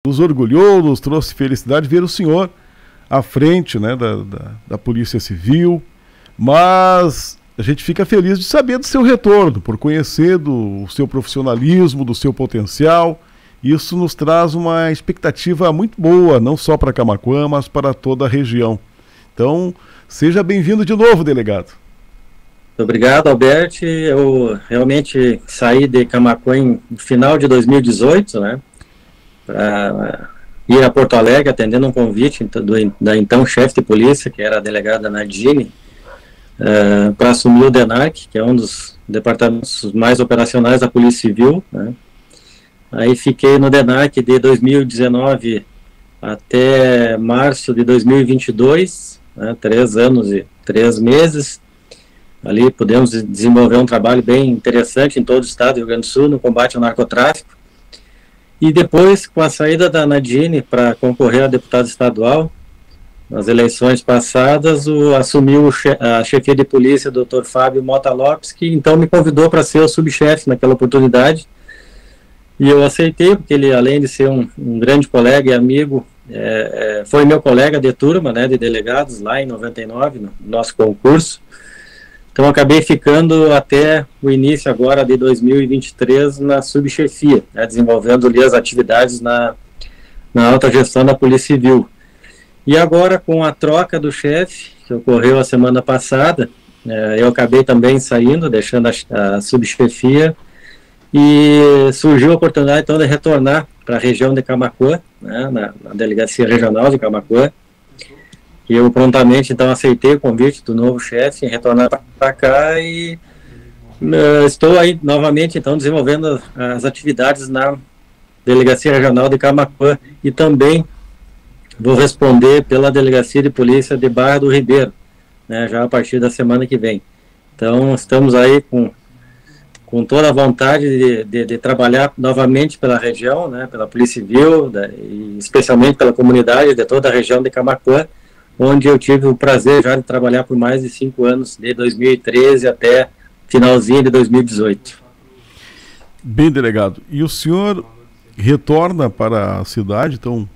Nos orgulhou, nos trouxe felicidade ver o senhor à frente, né, da Polícia Civil, mas a gente fica feliz de saber do seu retorno, por conhecer do seu profissionalismo, do seu potencial. Isso nos traz uma expectativa muito boa, não só para Camaquã, mas para toda a região. Então, seja bem-vindo de novo, delegado. Obrigado, Alberto. Eu realmente saí de Camaquã no final de 2018, né, para ir a Porto Alegre, atendendo um convite da então chefe de polícia, que era a delegada Nadine, para assumir o DENARC, que é um dos departamentos mais operacionais da Polícia Civil, né. Aí fiquei no DENARC de 2019 até março de 2022, né, 3 anos e 3 meses. Ali pudemos desenvolver um trabalho bem interessante em todo o estado do Rio Grande do Sul, no combate ao narcotráfico. E depois, com a saída da Nadine para concorrer a deputado estadual, nas eleições passadas, assumiu a chefia de polícia, o Dr. Fábio Mota Lopes, que então me convidou para ser o subchefe naquela oportunidade. E eu aceitei, porque ele, além de ser um grande colega e amigo, foi meu colega de turma, né, de delegados, lá em 99, no nosso concurso. Então, acabei ficando até o início agora de 2023 na subchefia, né, desenvolvendo ali as atividades na alta gestão da Polícia Civil. E agora, com a troca do chefe, que ocorreu a semana passada, eu acabei também saindo, deixando a subchefia, e surgiu a oportunidade, então, de retornar para a região de Camaquã, né, na Delegacia Regional de Camaquã. E eu prontamente, então, aceitei o convite do novo chefe em retornar para cá e estou aí novamente, então, desenvolvendo as atividades na Delegacia Regional de Camaquã e também vou responder pela Delegacia de Polícia de Barra do Ribeiro, né, já a partir da semana que vem. Então, estamos aí com toda a vontade de trabalhar novamente pela região, né, pela Polícia Civil, e especialmente pela comunidade de toda a região de Camaquã, onde eu tive o prazer já de trabalhar por mais de 5 anos, de 2013 até finalzinho de 2018. Bem, delegado, e o senhor retorna para a cidade, então,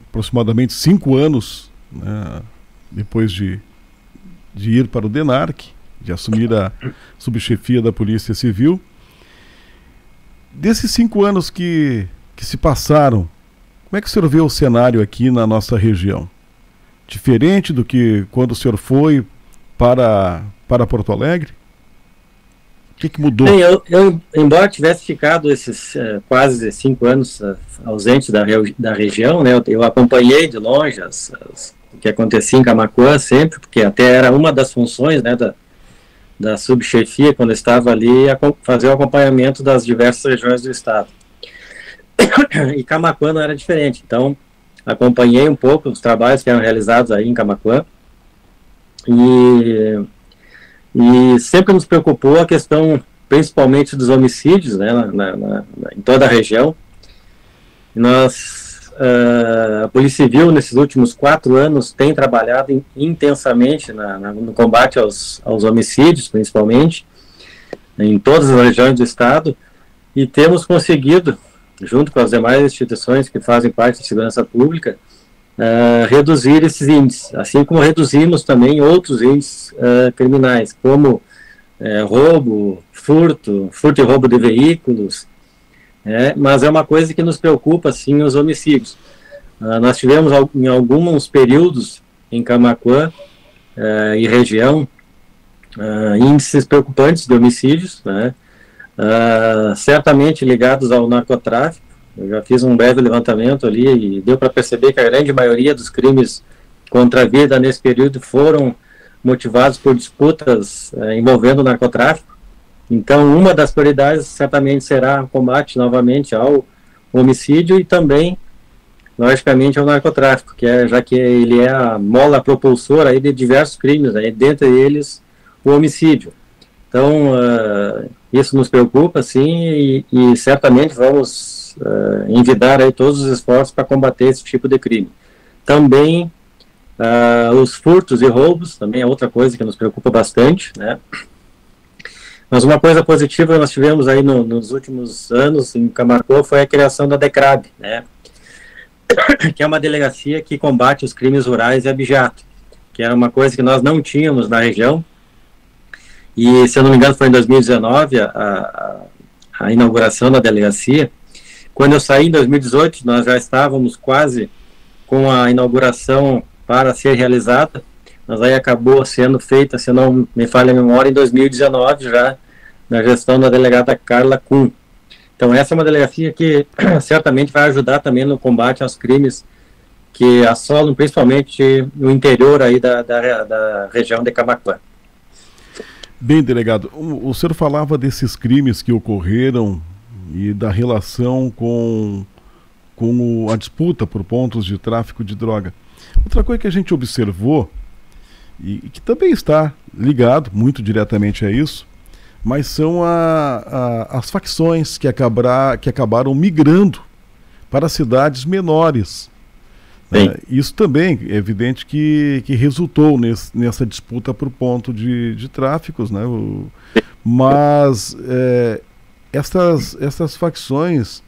aproximadamente 5 anos, né, depois de ir para o DENARC, de assumir a subchefia da Polícia Civil. Desses 5 anos que se passaram, como é que o senhor vê o cenário aqui na nossa região? Diferente do que quando o senhor foi para Porto Alegre? O que mudou? Bem, eu, embora tivesse ficado esses quase 5 anos ausente da região, né, eu acompanhei de longe o que acontecia em Camaquã sempre, porque até era uma das funções, né, da subchefia, quando eu estava ali, fazer o acompanhamento das diversas regiões do estado. E Camaquã não era diferente, então acompanhei um pouco os trabalhos que eram realizados aí em Camaquã e sempre nos preocupou a questão, principalmente dos homicídios, né, em toda a região. A Polícia Civil, nesses últimos 4 anos, tem trabalhado intensamente no combate aos homicídios, principalmente, em todas as regiões do estado, e temos conseguido, junto com as demais instituições que fazem parte da segurança pública, reduzir esses índices, assim como reduzimos também outros índices criminais, como roubo, furto e roubo de veículos, mas é uma coisa que nos preocupa, sim, os homicídios. Nós tivemos em alguns períodos em Camaquã e região índices preocupantes de homicídios, né, certamente ligados ao narcotráfico. Eu já fiz um breve levantamento ali e deu para perceber que a grande maioria dos crimes contra a vida nesse período foram motivados por disputas envolvendo o narcotráfico. Então, uma das prioridades certamente será o combate novamente ao homicídio e também, logicamente, ao narcotráfico, já que ele é a mola propulsora aí de diversos crimes, aí, dentre eles o homicídio. Então, isso nos preocupa, sim, e certamente vamos envidar aí todos os esforços para combater esse tipo de crime. Também os furtos e roubos, também é outra coisa que nos preocupa bastante, né? Mas uma coisa positiva que nós tivemos aí nos últimos anos em Camaquã foi a criação da DECRAB, né? que é uma delegacia que combate os crimes rurais e abigeato, que era uma coisa que nós não tínhamos na região. E, se eu não me engano, foi em 2019 a inauguração da delegacia. Quando eu saí em 2018, nós já estávamos quase com a inauguração para ser realizada, mas aí acabou sendo feita, se não me falha a memória, em 2019, já na gestão da delegada Carla Kuhn. Então essa é uma delegacia que certamente vai ajudar também no combate aos crimes que assolam principalmente o interior aí da região de Camaquã. Bem, delegado, o senhor falava desses crimes que ocorreram e da relação com a disputa por pontos de tráfico de droga. Outra coisa que a gente observou, e que também está ligado muito diretamente a isso, mas são as facções que acabaram migrando para cidades menores. Isso também é evidente que resultou nessa disputa por ponto de tráficos, né? Mas essas facções,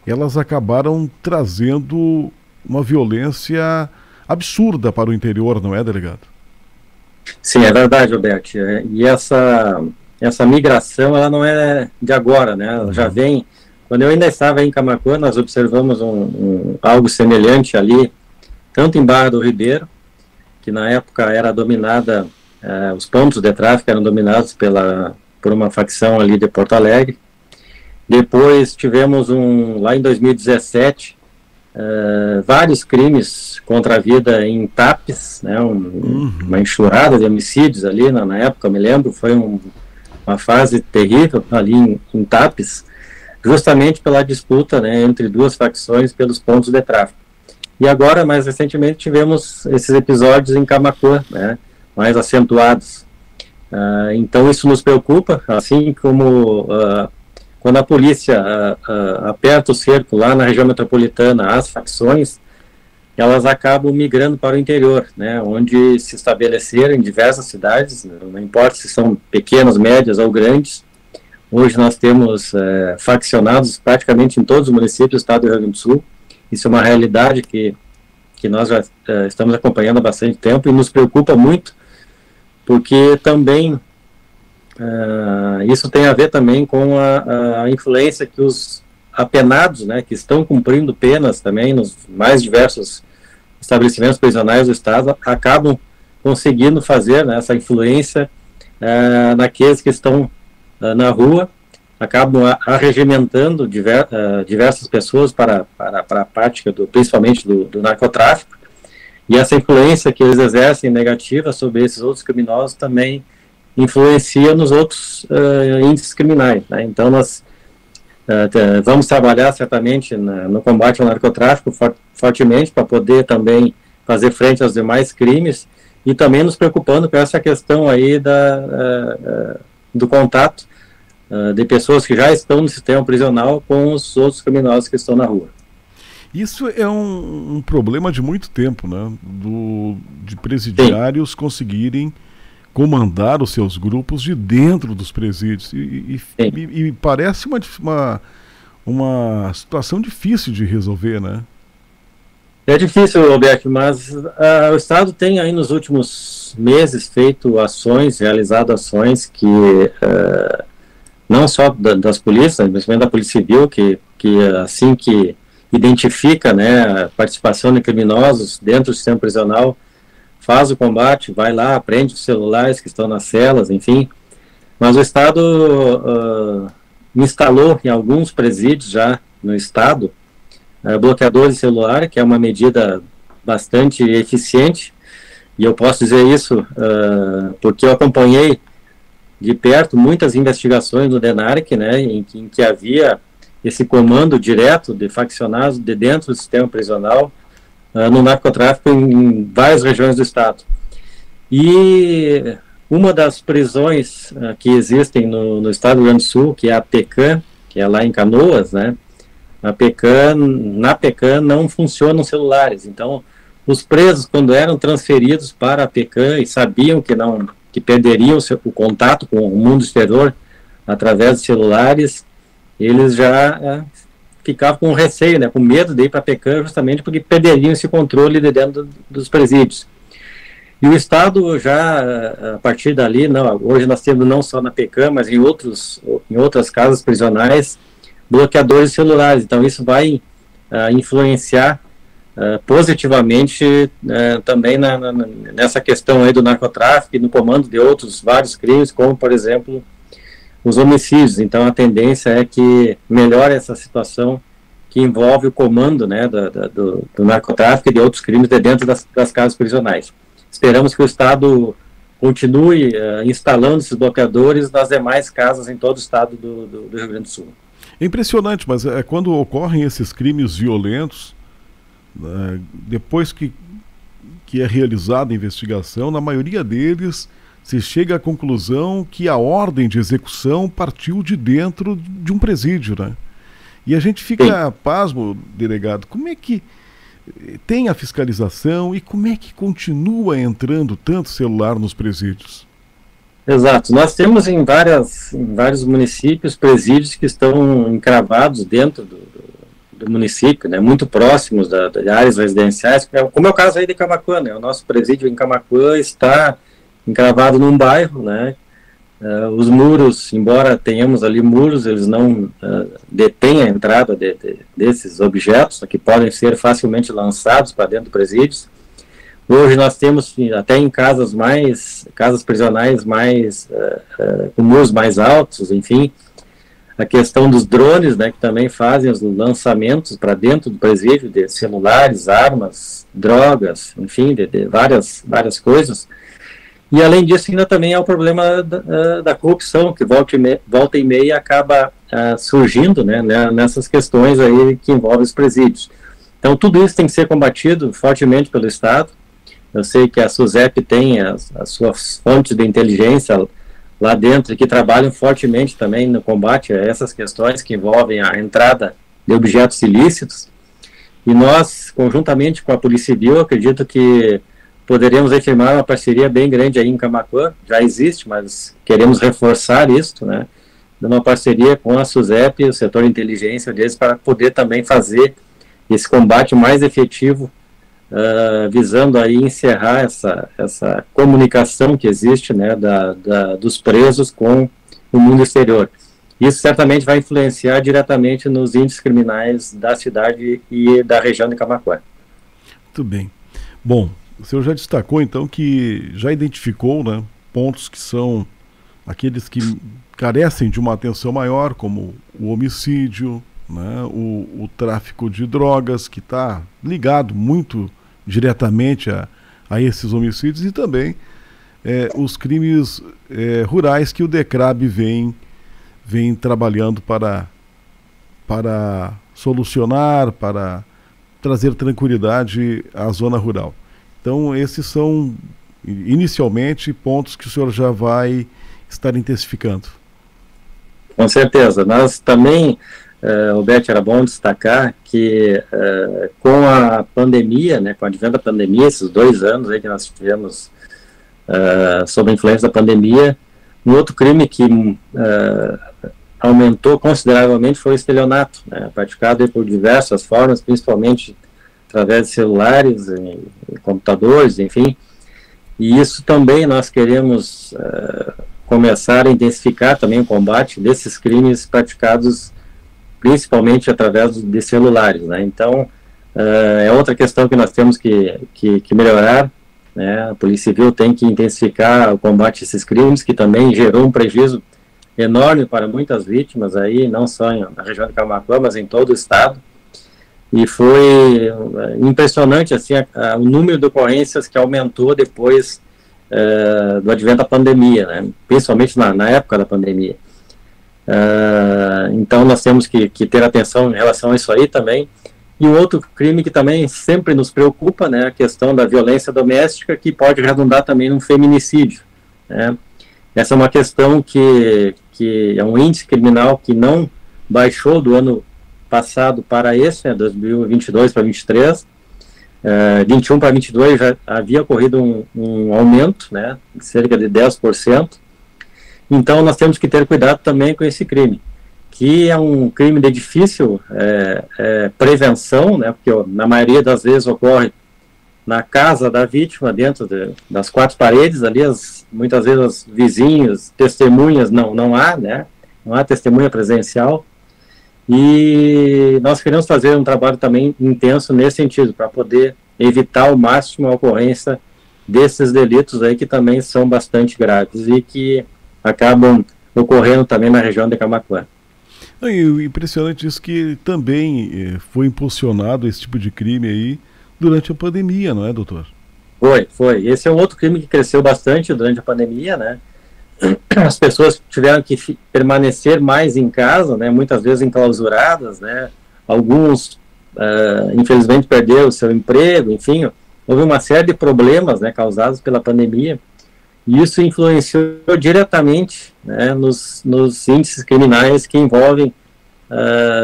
elas acabaram trazendo uma violência absurda para o interior, não é, delegado? Sim, é verdade, Alberto. E essa migração, ela não é de agora, né? Ela já vem... Quando eu ainda estava em Camaquã, nós observamos algo semelhante ali, tanto em Barra do Ribeiro, que na época era dominada, os pontos de tráfico eram dominados por uma facção ali de Porto Alegre. Depois tivemos lá em 2017, vários crimes contra a vida em Tapes, né, uma enxurrada de homicídios ali na época, eu me lembro, foi uma fase terrível ali em Tapes, justamente pela disputa, né, entre duas facções pelos pontos de tráfico. E agora, mais recentemente, tivemos esses episódios em Camaquã, né, mais acentuados. Então isso nos preocupa, assim como quando a polícia aperta o cerco lá na região metropolitana, as facções, elas acabam migrando para o interior, né, onde se estabeleceram em diversas cidades, não importa se são pequenas, médias ou grandes. Hoje nós temos faccionados praticamente em todos os municípios do estado do Rio Grande do Sul. Isso é uma realidade que nós já estamos acompanhando há bastante tempo e nos preocupa muito, porque também isso tem a ver também com a influência que os apenados, né, que estão cumprindo penas também nos mais diversos estabelecimentos prisionais do Estado, acabam conseguindo fazer, né, essa influência naqueles que estão na rua, acabam arregimentando diversas pessoas para a prática, principalmente do narcotráfico, e essa influência que eles exercem negativa sobre esses outros criminosos também influencia nos outros índices criminais, né? Então nós vamos trabalhar certamente no combate ao narcotráfico fortemente para poder também fazer frente aos demais crimes e também nos preocupando com essa questão aí do contato de pessoas que já estão no sistema prisional com os outros criminosos que estão na rua. Isso é um problema de muito tempo, né? De presidiários Sim. conseguirem comandar os seus grupos de dentro dos presídios. E parece uma situação difícil de resolver, né? É difícil, Roberto, mas o Estado tem aí nos últimos meses feito ações, realizado ações que não só das polícias, mas também da Polícia Civil, que assim que identifica, né, a participação de criminosos dentro do sistema prisional, faz o combate, vai lá, prende os celulares que estão nas celas, enfim. Mas o Estado instalou em alguns presídios já no Estado bloqueadores de celular, que é uma medida bastante eficiente, e eu posso dizer isso porque eu acompanhei de perto muitas investigações do DENARC, né, em que havia esse comando direto de faccionados de dentro do sistema prisional no narcotráfico em várias regiões do estado. E uma das prisões que existem no estado do Rio Grande do Sul, que é a PECAM, que é lá em Canoas, né, na PECAM não funcionam celulares, então os presos, quando eram transferidos para a PECAM e sabiam que perderiam o contato com o mundo exterior através de celulares, eles já ficavam com receio, né, com medo de ir para a PECAM, justamente porque perderiam esse controle de dentro dos presídios. E o Estado já, a partir dali, hoje nós temos não só na PECAM, mas em outras casas prisionais, bloqueadores celulares. Então isso vai influenciar positivamente também nessa questão aí do narcotráfico e no comando de outros vários crimes, como, por exemplo, os homicídios. Então a tendência é que melhore essa situação que envolve o comando, né, do narcotráfico e de outros crimes de dentro das casas prisionais. Esperamos que o Estado continue instalando esses bloqueadores nas demais casas em todo o estado do Rio Grande do Sul. É impressionante, mas quando ocorrem esses crimes violentos, depois que é realizada a investigação, na maioria deles se chega à conclusão que a ordem de execução partiu de dentro de um presídio, né? E a gente fica pasmo, delegado, como é que tem a fiscalização e como é que continua entrando tanto celular nos presídios? Exato, nós temos em vários municípios presídios que estão encravados dentro do município, né, muito próximos de áreas residenciais, como é o caso aí de Camaquã, né, o nosso presídio em Camaquã está encravado num bairro, né, os muros, embora tenhamos ali muros, eles não detêm a entrada desses objetos, que podem ser facilmente lançados para dentro do presídio. Hoje nós temos, até em casas prisionais com muros mais altos, enfim, a questão dos drones, né, que também fazem os lançamentos para dentro do presídio de celulares, armas, drogas, enfim, de várias coisas. E além disso, ainda também há o problema da corrupção, que volta e meia acaba surgindo, né, nessas questões aí que envolvem os presídios. Então tudo isso tem que ser combatido fortemente pelo Estado. Eu sei que a SUSEP tem as suas fontes de inteligência lá dentro que trabalham fortemente também no combate a essas questões que envolvem a entrada de objetos ilícitos. E nós, conjuntamente com a Polícia Civil, acredito que poderíamos afirmar uma parceria bem grande aí em Camaquã. Já existe, mas queremos reforçar isso, né? Uma parceria com a SUSEP, o setor de inteligência deles, para poder também fazer esse combate mais efetivo, visando aí encerrar essa comunicação que existe, né, dos presos com o mundo exterior. Isso certamente vai influenciar diretamente nos índices criminais da cidade e da região de Camaquã. Muito bem. Bom, o senhor já destacou então que já identificou, né, pontos que são aqueles que carecem de uma atenção maior, como o homicídio, né, o tráfico de drogas, que está ligado muito diretamente a esses homicídios, e também os crimes rurais que o DECRAB vem trabalhando para solucionar, para trazer tranquilidade à zona rural. Então esses são inicialmente pontos que o senhor já vai estar intensificando. Com certeza. Nós também, Roberto, era bom destacar que com a pandemia, né, com o advento da pandemia, esses 2 anos aí que nós tivemos sob a influência da pandemia, um outro crime que aumentou consideravelmente foi o estelionato, né, praticado por diversas formas, principalmente através de celulares, e computadores, enfim. E isso também nós queremos começar a intensificar também o combate desses crimes praticados principalmente através de celulares, né? Então, é outra questão que nós temos que melhorar, né? A Polícia Civil tem que intensificar o combate a esses crimes, que também gerou um prejuízo enorme para muitas vítimas, aí, não só na região de Camaquã, mas em todo o estado. E foi impressionante assim, o número de ocorrências que aumentou depois do advento da pandemia, né? Principalmente na época da pandemia. Então nós temos que ter atenção em relação a isso aí também. E um outro crime que também sempre nos preocupa, né, a questão da violência doméstica, que pode redundar também num feminicídio, né? Essa é uma questão que é um índice criminal que não baixou do ano passado para esse, né, 2022 para 2023, 21 para 22 já havia ocorrido um aumento, né, de cerca de 10%. Então nós temos que ter cuidado também com esse crime. que é um crime de difícil prevenção, né, porque na maioria das vezes ocorre na casa da vítima, dentro das quatro paredes, ali muitas vezes os vizinhos, testemunhas, não há, né, não há testemunha presencial, e nós queremos fazer um trabalho também intenso nesse sentido, para poder evitar ao máximo a ocorrência desses delitos aí que também são bastante graves e que acabam ocorrendo também na região de Camaquã. E o impressionante isso que também foi impulsionado esse tipo de crime aí durante a pandemia, não é, doutor? Foi. Esse é um outro crime que cresceu bastante durante a pandemia, né? As pessoas tiveram que permanecer mais em casa, né? Muitas vezes enclausuradas, né? Alguns, infelizmente, perderam o seu emprego, enfim, houve uma série de problemas, né, causados pela pandemia, e isso influenciou diretamente, né, nos índices criminais que envolvem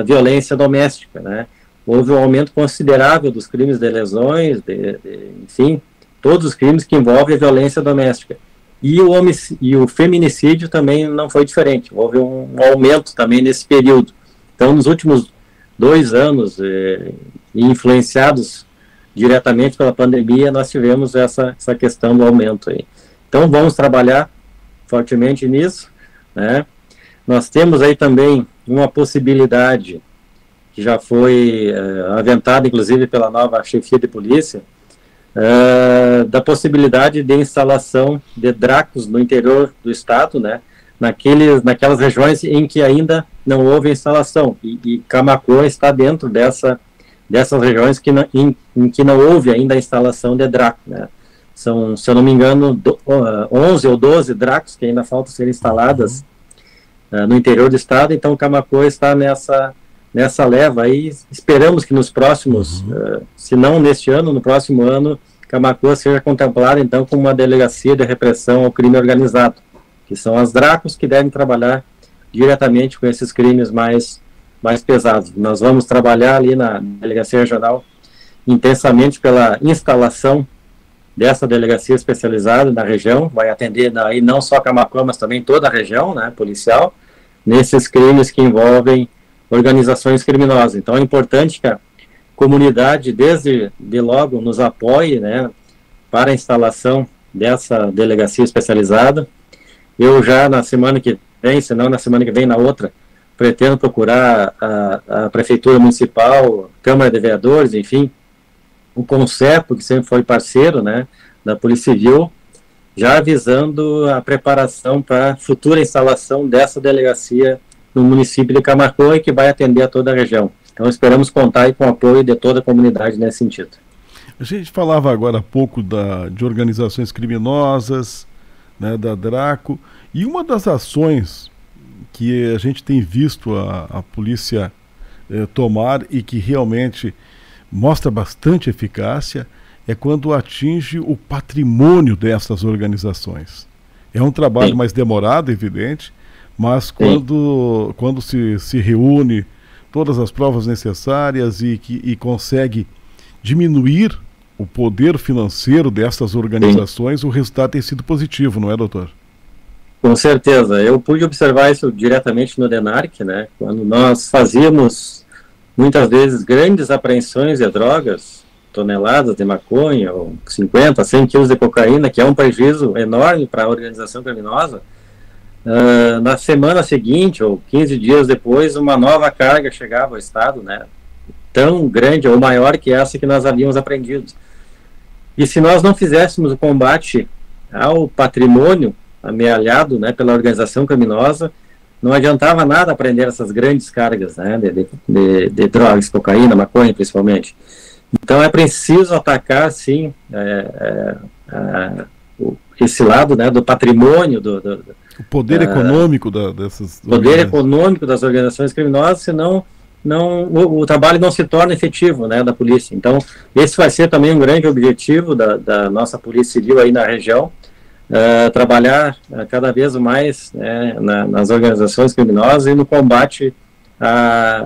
violência doméstica, né? Houve um aumento considerável dos crimes de lesões, enfim, todos os crimes que envolvem a violência doméstica. E o feminicídio também não foi diferente, houve um aumento também nesse período. Então, nos últimos 2 anos, influenciados diretamente pela pandemia, nós tivemos essa questão do aumento aí. Então, vamos trabalhar fortemente nisso, né? Nós temos aí também uma possibilidade que já foi aventada, inclusive, pela nova chefia de polícia, da possibilidade de instalação de DRACOS no interior do estado, né, naquelas regiões em que ainda não houve instalação, e Camaquã está dentro dessas regiões em que não houve ainda a instalação de DRACO, né. São, se eu não me engano, 11 ou 12 DRACOS que ainda faltam ser instaladas no interior do estado. Então Camaquã está nessa leva aí. Esperamos que nos próximos, se não neste ano, no próximo ano, Camaquã seja contemplada então como uma delegacia de repressão ao crime organizado, que são as DRACOS que devem trabalhar diretamente com esses crimes mais pesados. Nós vamos trabalhar ali na delegacia regional intensamente pela instalação dessa delegacia especializada na região, vai atender aí não só Camaquã, mas também toda a região, né, policial, nesses crimes que envolvem organizações criminosas. Então é importante que a comunidade, desde logo, nos apoie, né, para a instalação dessa delegacia especializada. Eu já na semana que vem, se não na semana que vem, na outra, pretendo procurar a Prefeitura Municipal, Câmara de Vereadores, enfim, o Concepo, que sempre foi parceiro, né, da Polícia Civil, já avisando a preparação para a futura instalação dessa delegacia no município de Camaquã, e que vai atender a toda a região. Então esperamos contar aí com o apoio de toda a comunidade nesse sentido. A gente falava agora há pouco de organizações criminosas, né, da DRACO, e uma das ações que a gente tem visto a polícia tomar e que realmente mostra bastante eficácia é quando atinge o patrimônio dessas organizações. É um trabalho mais demorado, evidente, mas quando se reúne todas as provas necessárias e consegue diminuir o poder financeiro dessas organizações, o resultado tem sido positivo, não é, doutor? Com certeza. Eu pude observar isso diretamente no DENARC, né? Quando nós fazíamos, muitas vezes, grandes apreensões de drogas, toneladas de maconha, ou 50, 100 quilos de cocaína, que é um prejuízo enorme para a organização criminosa. Na semana seguinte, ou 15 dias depois, uma nova carga chegava ao estado, né, tão grande ou maior que essa que nós havíamos apreendido. E se nós não fizéssemos o combate ao patrimônio amealhado, né, pela organização criminosa, não adiantava nada apreender essas grandes cargas, né, de drogas, cocaína, maconha principalmente. Então é preciso atacar, sim, esse lado, né, do patrimônio, o poder econômico dessas poder econômico das organizações criminosas, senão o trabalho não se torna efetivo, né, da polícia. Então esse vai ser também um grande objetivo da nossa Polícia Civil aí na região, trabalhar cada vez mais, né, nas organizações criminosas e no combate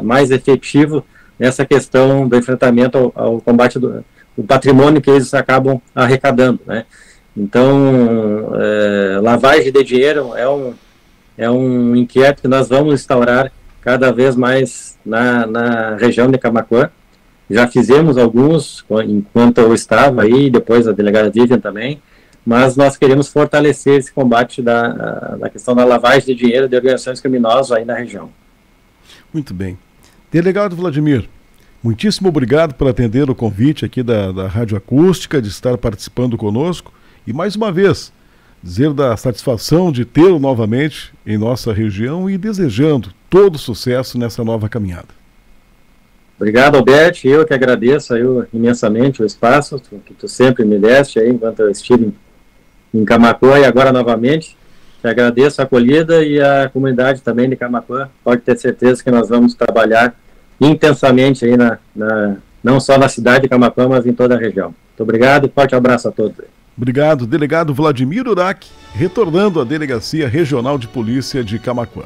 mais efetivo nessa questão do enfrentamento ao combate do patrimônio que eles acabam arrecadando, né. Então, lavagem de dinheiro é um inquérito que nós vamos instaurar cada vez mais na região de Camaquã. Já fizemos alguns enquanto eu estava aí, depois a delegada Vivian também, mas nós queremos fortalecer esse combate da questão da lavagem de dinheiro de organizações criminosas aí na região. Muito bem. Delegado Vladimir, muitíssimo obrigado por atender o convite aqui da Rádio Acústica, de estar participando conosco e, mais uma vez, dizer da satisfação de tê-lo novamente em nossa região e desejando todo sucesso nessa nova caminhada. Obrigado, Alberto. Eu que agradeço imensamente o espaço que tu sempre me deste aí, enquanto eu estive em Camaquã e agora novamente. Te agradeço a acolhida e a comunidade também de Camaquã. Pode ter certeza que nós vamos trabalhar intensamente aí não só na cidade de Camaquã, mas em toda a região. Muito obrigado e forte abraço a todos. Obrigado, delegado Vladimir Urach, retornando à Delegacia Regional de Polícia de Camaquã.